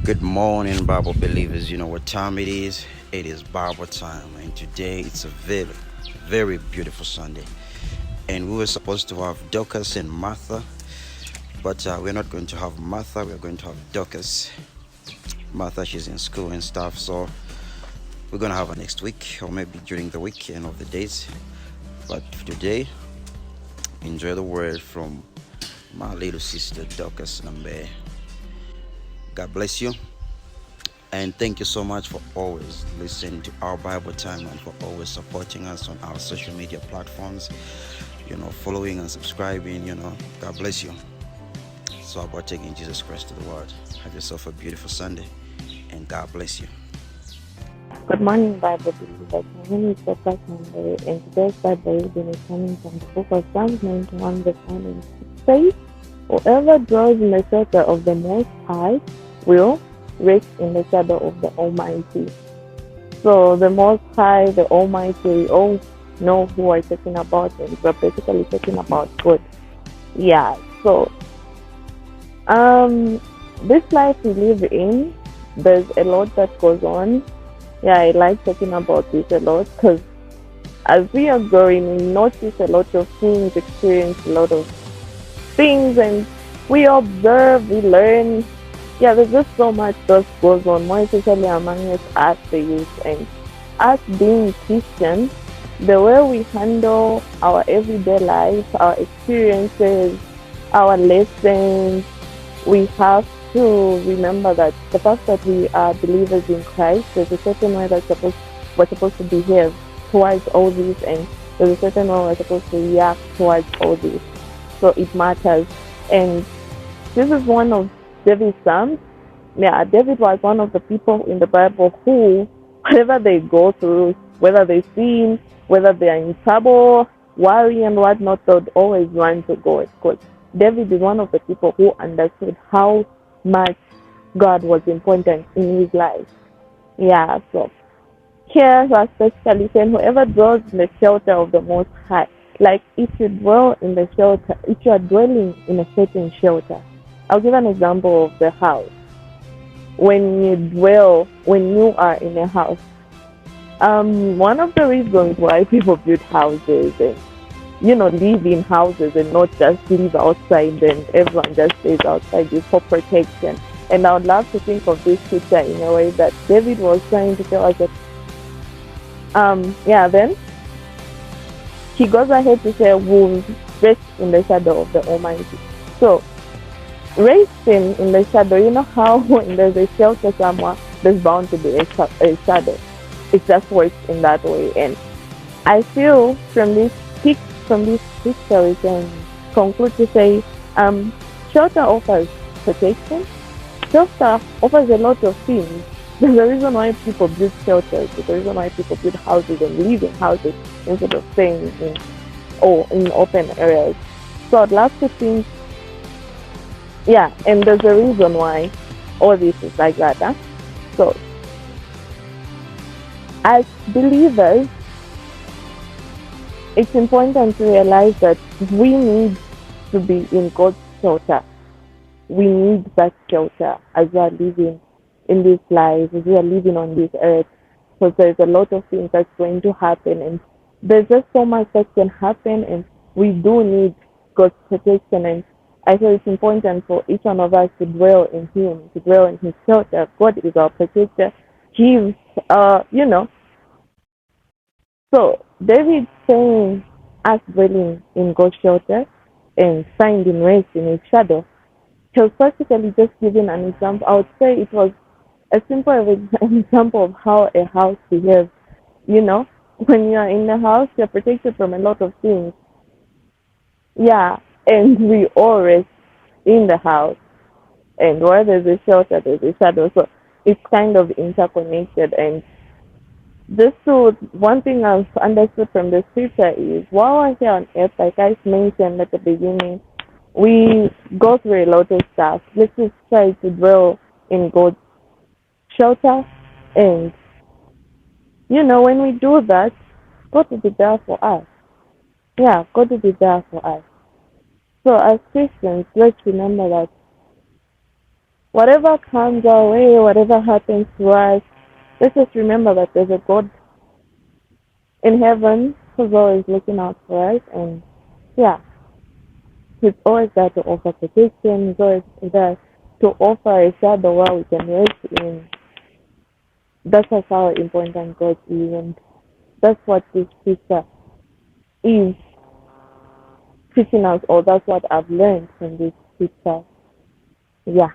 Good morning, Bible believers. You know what time it is? It is Bible time, and today it's a very beautiful Sunday. And we were supposed to have Dorcas and Martha, but we're not going to have Martha. We're going to have Dorcas. Martha, she's in school and stuff, so we're gonna have her next week, or maybe during the weekend of the days. But today, enjoy the word from my little sister Dorcas Nambeye. God bless you. And thank you so much for always listening to our Bible time and for always supporting us on our social media platforms, following and subscribing, God bless you. So about taking Jesus Christ to the world. Have yourself a beautiful Sunday and God bless you. Good morning, Bible believers. My name is Dorcas Nambeye, and today's Bible reading is coming from the book of Psalms 91, verse 1 and 6. Says, whoever dwells in the shelter of the Most High will rest in the shadow of the Almighty. So the Most High, the Almighty, we all know who we're talking about, and we're basically talking about God. Yeah, so this life we live in, there's a lot that goes on. Yeah, I like talking about this a lot because as we are growing, we notice a lot of things, experience a lot of things, and we observe, we learn. Yeah, there's just so much that goes on, more especially among us as the youth. And us being Christians, the way we handle our everyday life, our experiences, our lessons, we have to remember that the fact that we are believers in Christ, there's a certain way that we're supposed to behave towards all this, and there's a certain way we're supposed to react towards all this. So it matters. And this is one of David's Psalms. Yeah, David was one of the people in the Bible who, whatever they go through, whether they sin, whether they are in trouble, worry and whatnot, they'd always run to God. Because David is one of the people who understood how much God was important in his life. Yeah, so here was specifically saying, whoever dwells in the shelter of the Most High, like if you dwell in the shelter, if you are dwelling in a certain shelter, I'll give an example of the house. When you are in a house, one of the reasons why people build houses and live in houses and not just live outside and everyone just stays outside is for protection. And I would love to think of this picture in a way that David was trying to tell us that, then he goes ahead to say, we'll rest in the shadow of the Almighty. So, resting in the shadow, you know how when there's a shelter somewhere, there's bound to be a shadow. It just works in that way. And I feel from this picture, we can conclude to say, shelter offers protection. Shelter offers a lot of things. There's a reason why people build shelters. There's a reason why people build houses and live in houses instead of staying in open areas. So I'd love to think, and there's a reason why all this is like that. Huh? So as believers, it's important to realize that we need to be in God's shelter. We need that shelter as we are living in this life, as we are living on this earth. Because there's a lot of things that's going to happen, and there's just so much that can happen, and we do need God's protection. And I feel it's important for each one of us to dwell in Him, to dwell in His shelter. God is our protector. He's, So David saying us dwelling in God's shelter and finding rest in His shadow, he was practically just giving an example. I would say it was a simple example of how a house behaves. When you are in the house, you're protected from a lot of things. Yeah, and we all rest in the house. And where there's a shelter, there's a shadow. So it's kind of interconnected. And one thing I've understood from the scripture is while we're here on earth, like I mentioned at the beginning, we go through a lot of stuff. Let's just try to dwell in God's shelter. And, when we do that, God will be there for us. Yeah, God will be there for us. So as Christians, let's remember that whatever comes our way, whatever happens to us, let's just remember that there's a God in heaven who's always looking out for us, and yeah, He's always there to offer protection. He's always there to offer a shadow where we can rest in. That's just how important God is, and that's what this scripture is teaching us, or that's what I've learned from this scripture. Yeah.